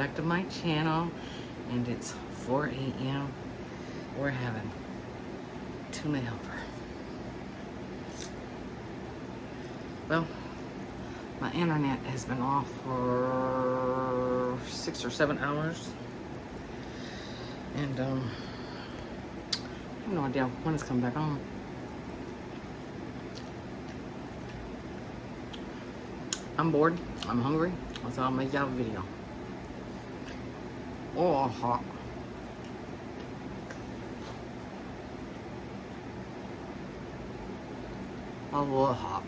back to my channel, and it's 4 a.m. We're having tuna helper. Well, my internet has been off for 6 or 7 hours, and I have no idea when it's coming back on. I'm bored, I'm hungry, so I'll make y'all a video. Oh, hot. A little hot.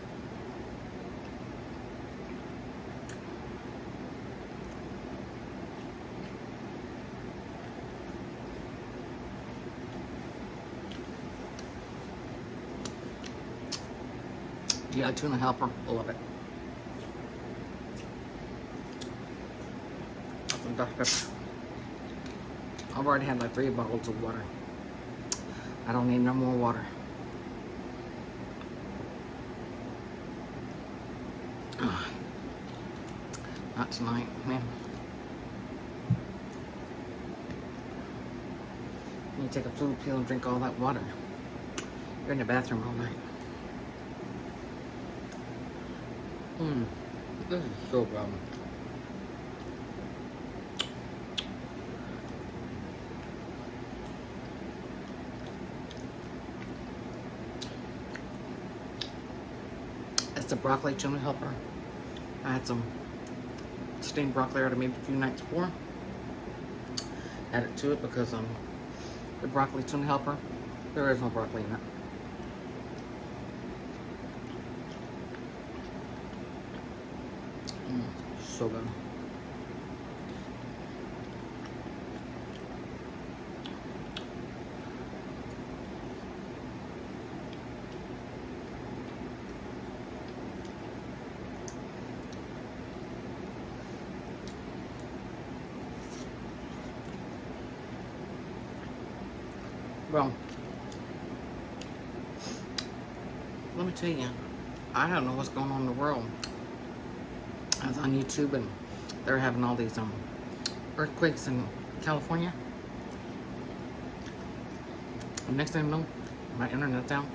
Yeah, tuna helper, I love it. Some Dr. Pepper. I've already had like 3 bottles of water. I don't need no more water. Not tonight, man. You take a fluid pill and drink all that water. You're in the bathroom all night. This is so good. It's the broccoli tuna helper. I had some steamed broccoli I made a few nights before. Added to it because the broccoli tuna helper, there is no broccoli in it. So good. Well, let me tell you, I don't know what's going on in the world. I was on YouTube and they're having all these earthquakes in California. And next thing I know, my internet's down.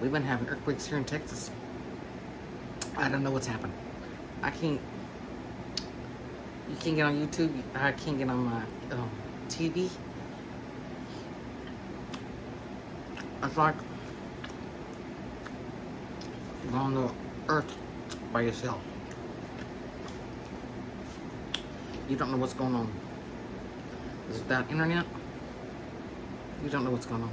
We've been having earthquakes here in Texas. I don't know what's happened. You can't get on YouTube. I can't get on my TV. It's like you're on the earth by yourself. You don't know what's going on. Is that internet? You don't know what's going on.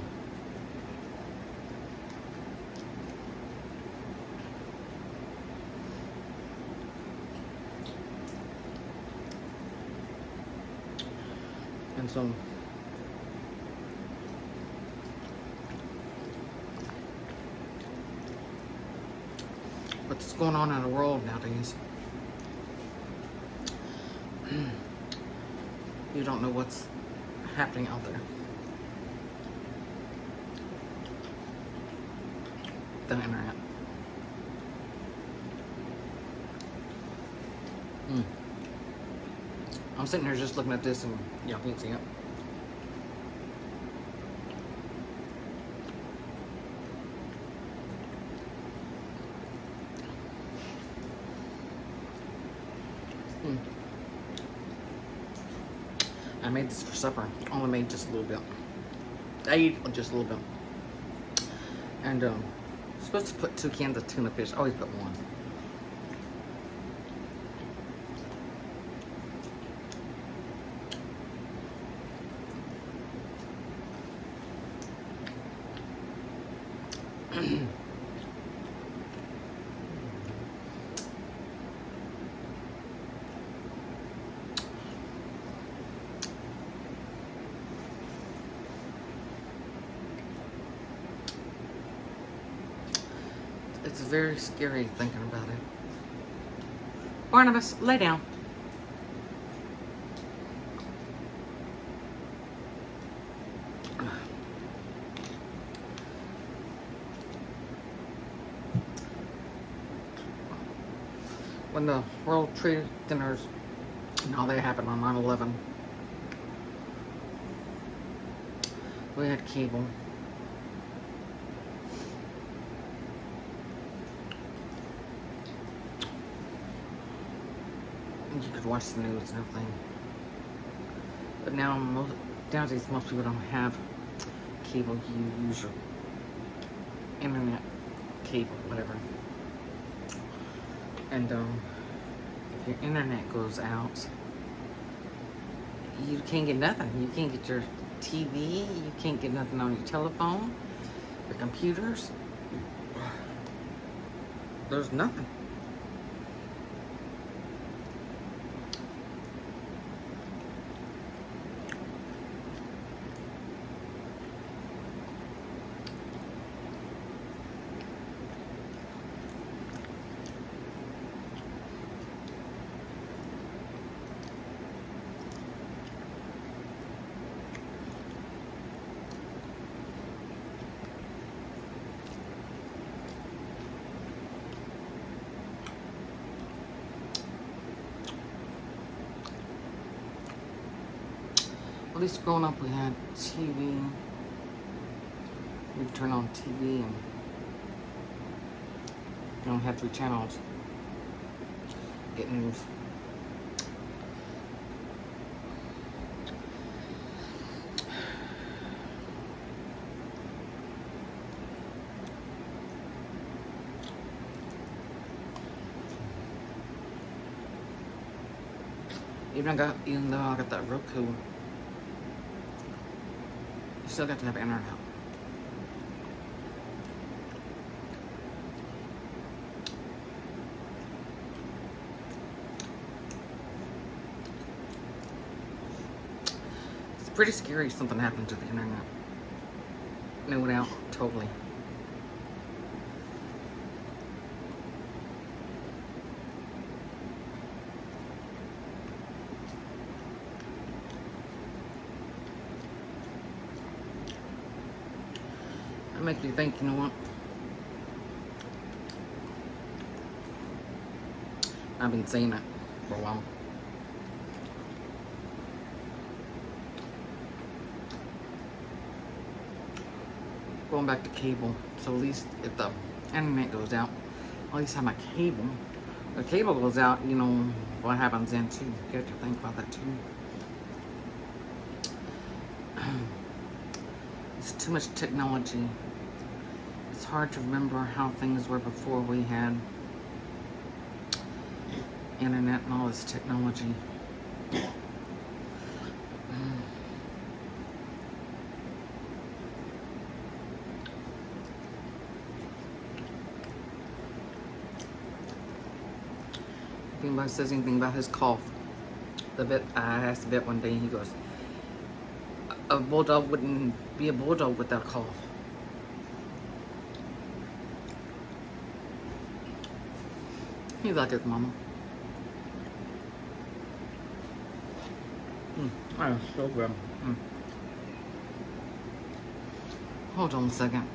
And so what's going on in the world nowadays? You don't know what's happening out there. The internet. I'm sitting here just looking at this and y'all can't see it. I made this for supper. Only made just a little bit. I ate just a little bit. And supposed to put 2 cans of tuna fish. I always put 1. It's very scary thinking about it. Barnabas, lay down. When the World Trade Centers And all that happened on 9/11. We had cable. And you could watch the news and everything. But now, nowadays, most people don't have cable. You use your internet cable, whatever. And if your internet goes out, you can't get nothing. You can't get your TV. You can't get nothing on your telephone, your computers. There's nothing. At least growing up, we had TV. We'd turn on TV and you don't have 3 channels. Get news. Even though I got that Roku, you still got to have internet. It's pretty scary if something happened to the internet. It went out totally. It makes me think, you know what? I've been saying it for a while. Going back to cable, so at least if the internet goes out, at least have my cable. If the cable goes out, you know what happens then too. You have to think about that too. It's too much technology. It's hard to remember how things were before we had internet and all this technology. If anybody says anything about his cough, the vet, I asked the vet one day, he goes, a bulldog wouldn't be a bulldog without a cough. He's like his mama. That is so good. Hold on a second.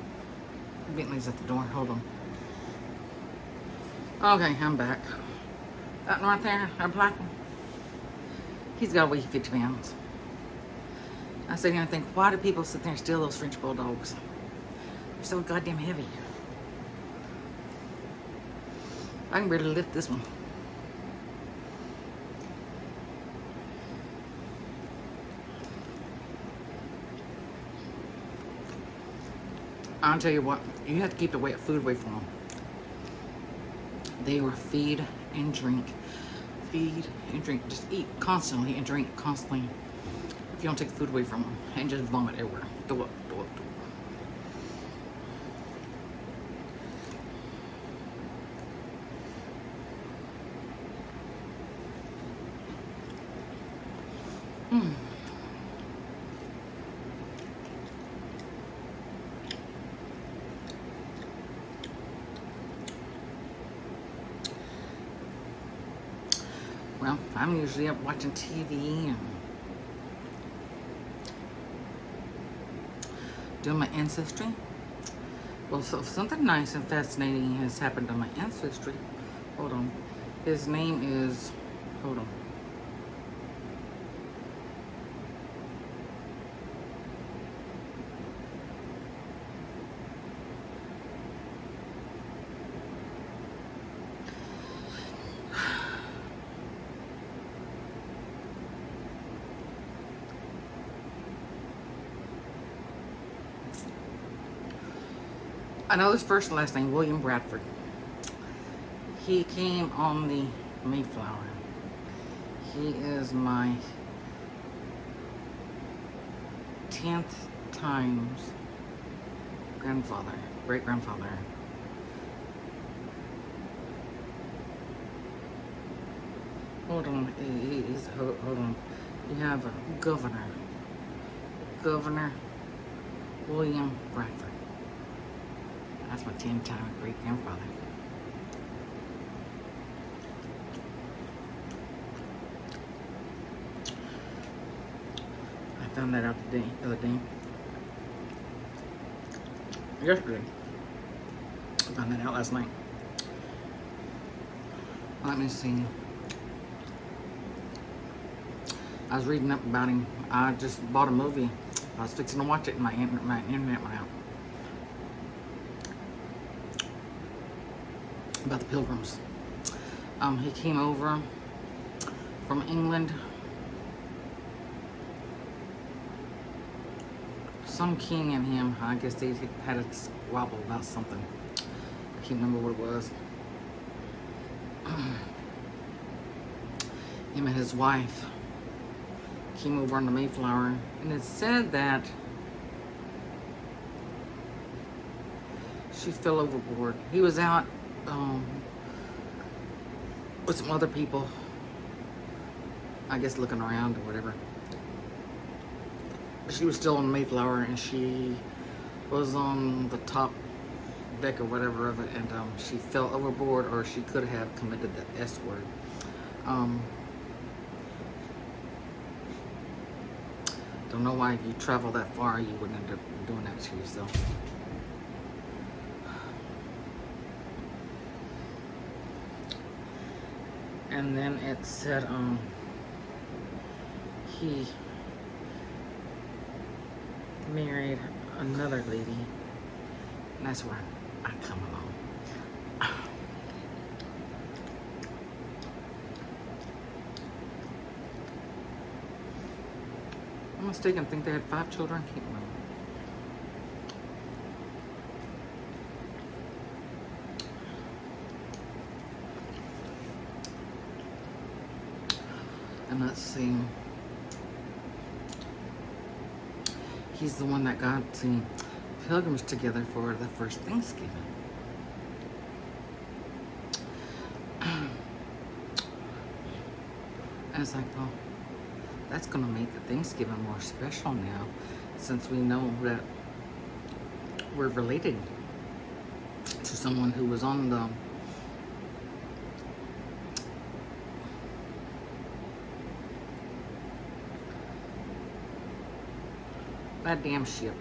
Bentley's at the door. Hold on. Okay, I'm back. That one right there, that black one, he's got to weigh 50 pounds. I said, you know, think, why do people sit there and steal those French bulldogs? They're so goddamn heavy. I can barely lift this one. I'll tell you what, you have to keep the food away from them. They were feed and drink. Feed and drink. Just eat constantly and drink constantly. If you don't take the food away from them and just vomit everywhere. Do it, do it, do it. Well, I'm usually up watching TV and doing my ancestry. Well, so something nice and fascinating has happened on my ancestry. Hold on. His name is, hold on. I know his first and last name, William Bradford. He came on the Mayflower. He is my 10th times grandfather, great-grandfather. Hold on, hold on. You have a Governor William Bradford. That's my 10-time great-grandfather. I found that out the other day. Yesterday. I found that out last night. Let me see. I was reading up about him. I just bought a movie. I was fixing to watch it and my internet went out. About the Pilgrims. He came over from England. Some king and him, I guess they had a squabble about something. I can't remember what it was. Him and his wife came over on the Mayflower, and it said that she fell overboard. He was out with some other people, I guess looking around or whatever. She was still on the Mayflower, and she was on the top deck or whatever of it, and she fell overboard, or she could have committed the S word. Don't know why if you travel that far you would end up doing that to yourself. And then it said he married another lady, and that's where I come along. I'm mistaken, I think they had 5 children. I can't remember. And let's see. He's the one that got the Pilgrims together for the first Thanksgiving. And it's like, well, that's going to make the Thanksgiving more special now, since we know that we're related to someone who was on the that damn ship.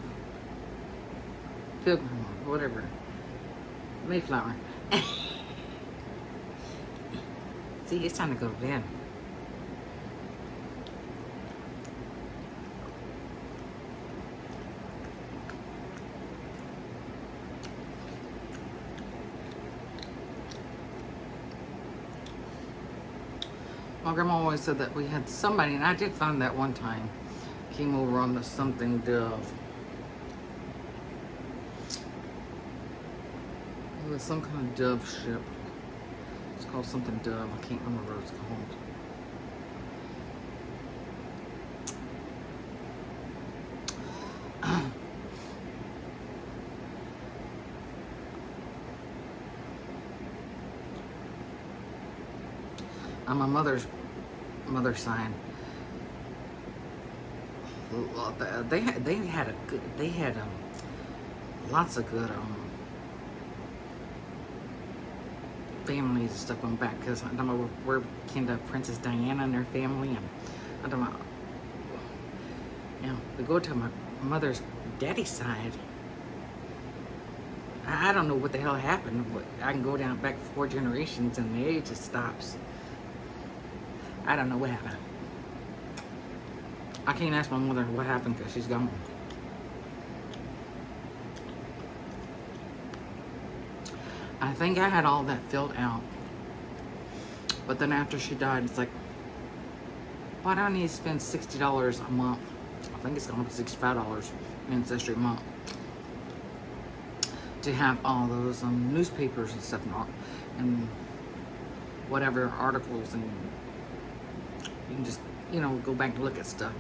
Pilgrim, whatever. Mayflower. See, it's time to go to bed. My grandma always said that we had somebody, and I did find that one time, came over on the something dove. It was some kind of dove ship. It's called something dove. I can't remember what it's called. On my mother's side, they had lots of good families and stuff going back, because I don't know, we're kin to Princess Diana and her family, and I don't know, we go to my mother's daddy's side. I don't know what the hell happened, but I can go down back 4 generations and the age just stops. I don't know what happened. I can't ask my mother what happened because she's gone. I think I had all that filled out. But then after she died, it's like, why do I need to spend $60 a month? I think it's going to be $65 Ancestry a month to have all those newspapers and stuff and whatever articles, and you can just, go back and look at stuff.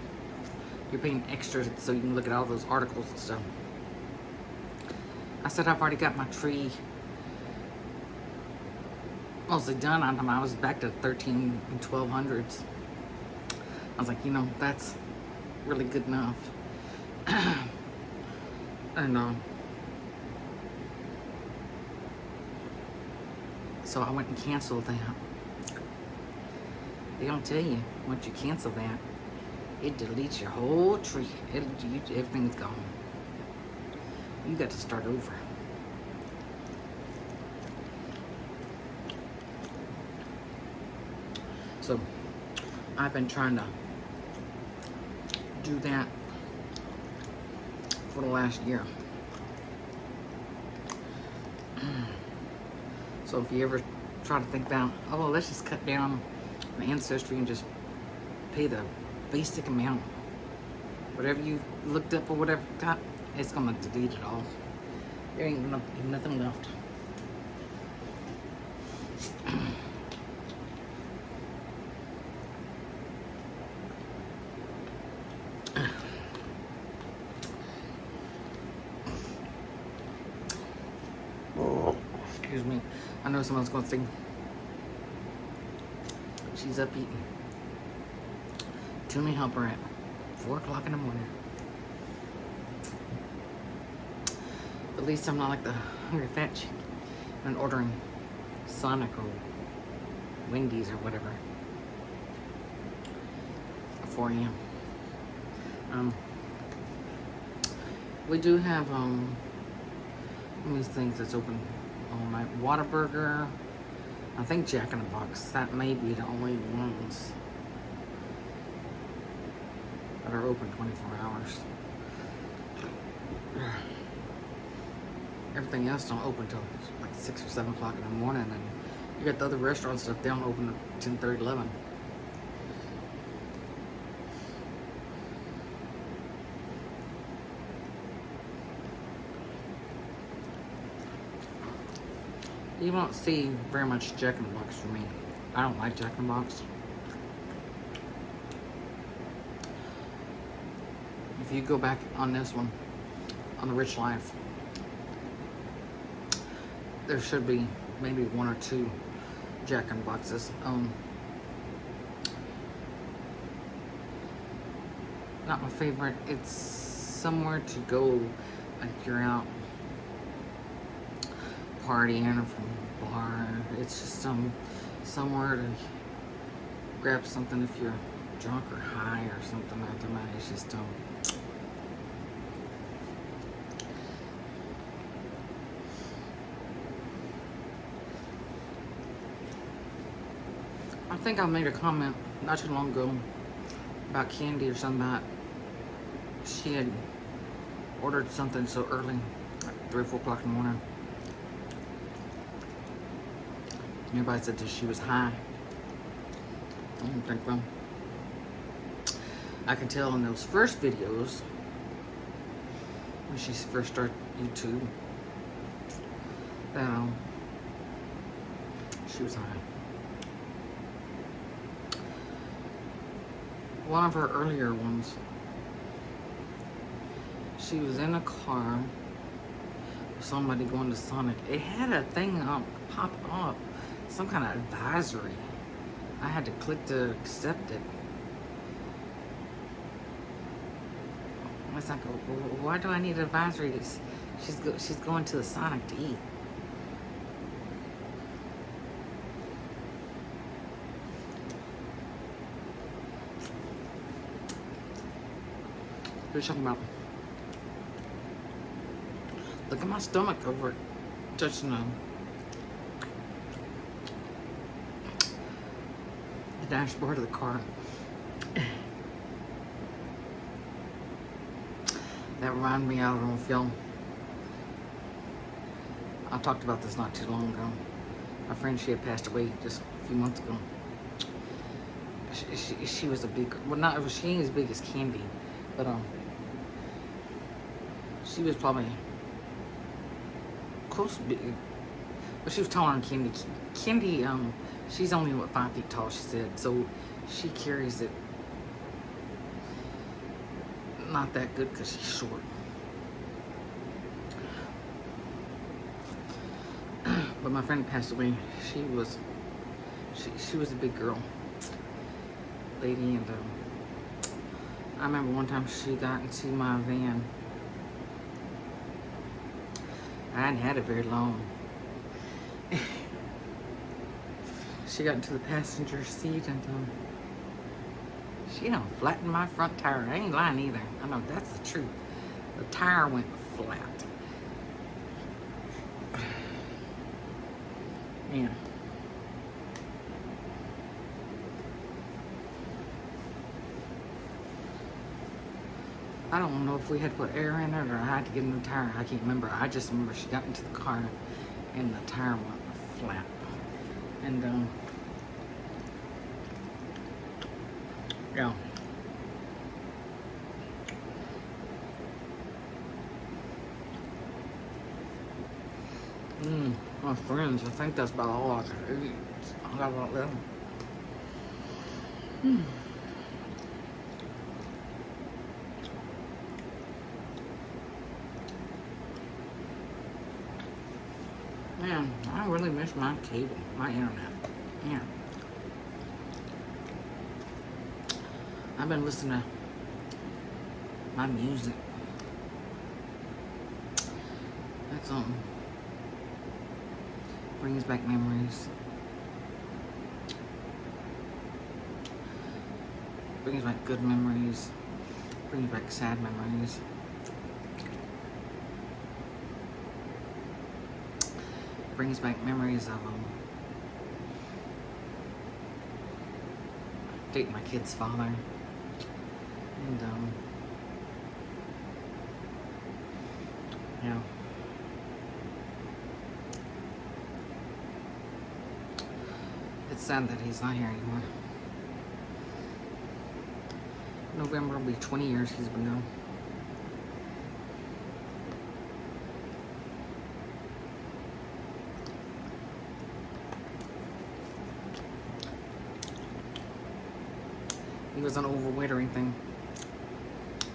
You're paying extra so you can look at all those articles and stuff. I said I've already got my tree mostly done on them. I was back to 13 and 1200s. I was like, that's really good enough. And so I went and canceled that. They don't tell you once you cancel that, it deletes your whole tree. Everything's gone. You got to start over. So I've been trying to do that for the last year. So if you ever try to think about, oh, let's just cut down on Ancestry and just pay the basic amount, whatever you looked up or whatever got, it's gonna delete it all. There ain't nothing left. Excuse me. I know someone's gonna sing. She's up eating. Tell me help her at 4 o'clock in the morning. At least I'm not like the hungry fat chick and ordering Sonic or Wendy's or whatever at 4 a.m. We do have these things that's open all night. Whataburger, I think Jack in the Box. That may be the only ones that are open 24 hours. Everything else don't open till like 6 or 7 o'clock in the morning, and you got the other restaurants stuff, they don't open at 10:30, 11. You won't see very much Jack in the Box for me. I don't like Jack in the Box. If you go back on this one, on the Rich Life, there should be maybe 1 or 2 Jack in the Boxes. Not my favorite. It's somewhere to go, like you're out partying or from a bar. It's just somewhere to grab something if you're drunk or high or something like that. It's just I think I made a comment not too long ago about Candy or something about she had ordered something so early, like 3 or 4 o'clock in the morning. Everybody said that she was high. I don't think so. I can tell in those first videos when she first started YouTube that she was high. One of her earlier ones, she was in a car with somebody going to Sonic. It had a thing pop up, some kind of advisory. I had to click to accept it. I was like, why do I need an advisory? She's going to the Sonic to eat. What are you talking about? Look at my stomach over it, touching the dashboard of the car. That reminded me, I don't know if y'all, I talked about this not too long ago. My friend, she had passed away just a few months ago. She was a big, well, she ain't as big as Candy, but she was probably close to big, but she was taller than Kendi. Kendi, she's only, what, 5 feet tall, she said, so she carries it not that good because she's short. But my friend passed away. She was a big girl lady, and I remember one time she got into my van. I hadn't had it very long. She got into the passenger seat, and she done flattened my front tire. I ain't lying either. I know that's the truth. The tire went flat. Yeah. I don't know if we had to put air in it or I had to get a new tire. I can't remember. I just remember she got into the car and the tire went flat. And yeah. My friends, I think that's about all I can eat. I got about them. Man, I really miss my cable, my internet. Yeah. I've been listening to my music. That's brings back memories. Brings back good memories. Brings back sad memories. Brings back memories of dating my kid's father. And yeah. It's sad that he's not here anymore. November will be 20 years he's been gone. He wasn't overweight or anything.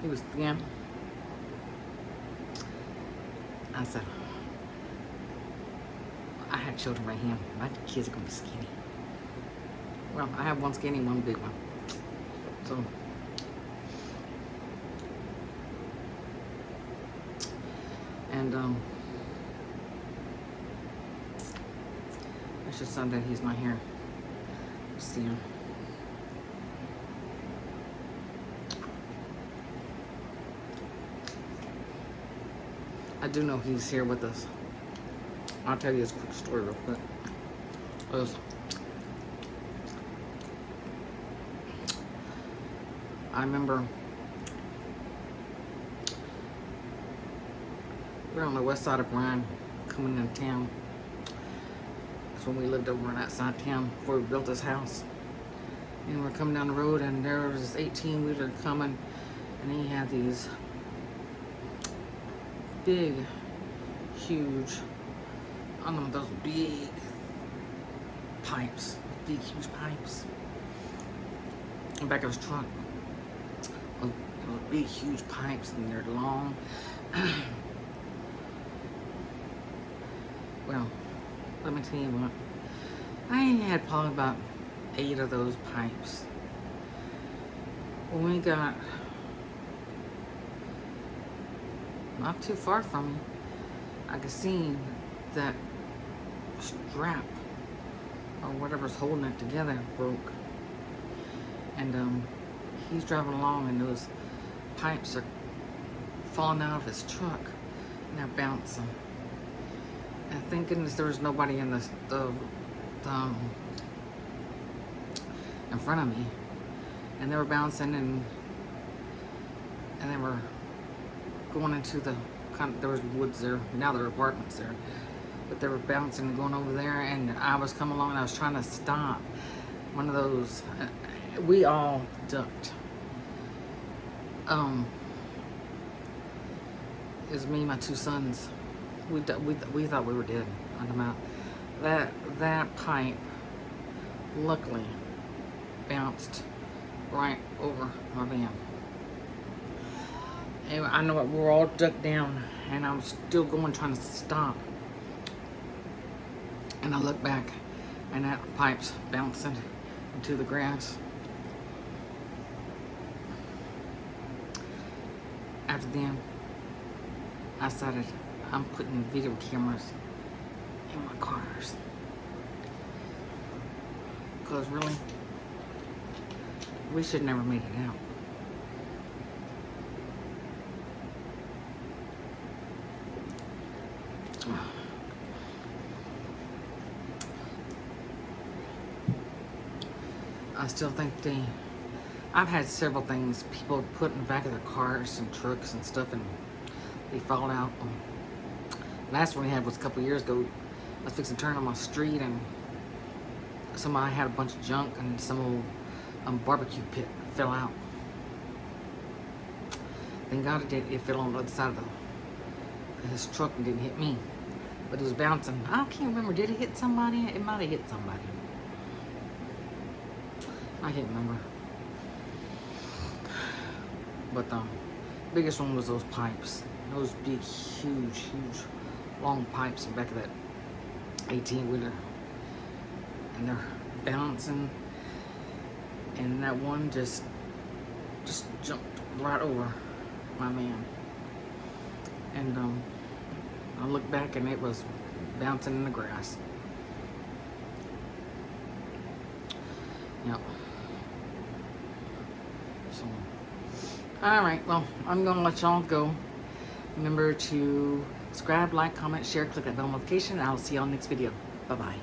He was thin. I said, I had children by him. My kids are gonna be skinny. Well, I have one skinny, one big one. So, and it's just sad that he's not here. See him. I do know he's here with us. I'll tell you this quick story real quick. I remember we were on the west side of Bryan, coming into town. That's when we lived over on that side of town before we built this house. And we're coming down the road, and there was this 18-wheeler coming, and he had these big, huge, I don't know, those big pipes, big, huge pipes in the back of his truck. Those big, huge pipes, and they're long. Well, let me tell you what. I had probably about 8 of those pipes. When we got not too far from me, I could see that strap or whatever's holding it together broke. And he's driving along, and those pipes are falling out of his truck, and they're bouncing. And thank goodness there was nobody in the in front of me, and they were bouncing, and they were going into the there was woods there. Now there are apartments there, but they were bouncing and going over there. And I was coming along, and I was trying to stop one of those. We all ducked. It was me and my 2 sons. We thought we were dead on the mount. That pipe, luckily, bounced right over my van. Anyway, I know it, we were all ducked down, and I was still going, trying to stop. And I look back, and that pipe's bouncing into the grass. After then, I decided I'm putting video cameras in my cars. Because really, we should never made it out. I still think I've had several things people put in the back of their cars and trucks and stuff, and they fall out. Last one we had was a couple years ago. I was fixing to turn on my street, and somebody had a bunch of junk, and some old barbecue pit fell out. Thank God it did. It fell on the other side of his truck and didn't hit me, but it was bouncing. I can't remember. Did it hit somebody? It might have hit somebody. I can't remember. But the biggest one was those pipes. Those big, huge, long pipes in the back of that 18-wheeler. And they're bouncing. And that one just jumped right over my man. And I looked back and it was bouncing in the grass. Yep. So, alright, well, I'm going to let y'all go. Remember to subscribe, like, comment, share, click that bell notification, and I'll see y'all next video. Bye-bye.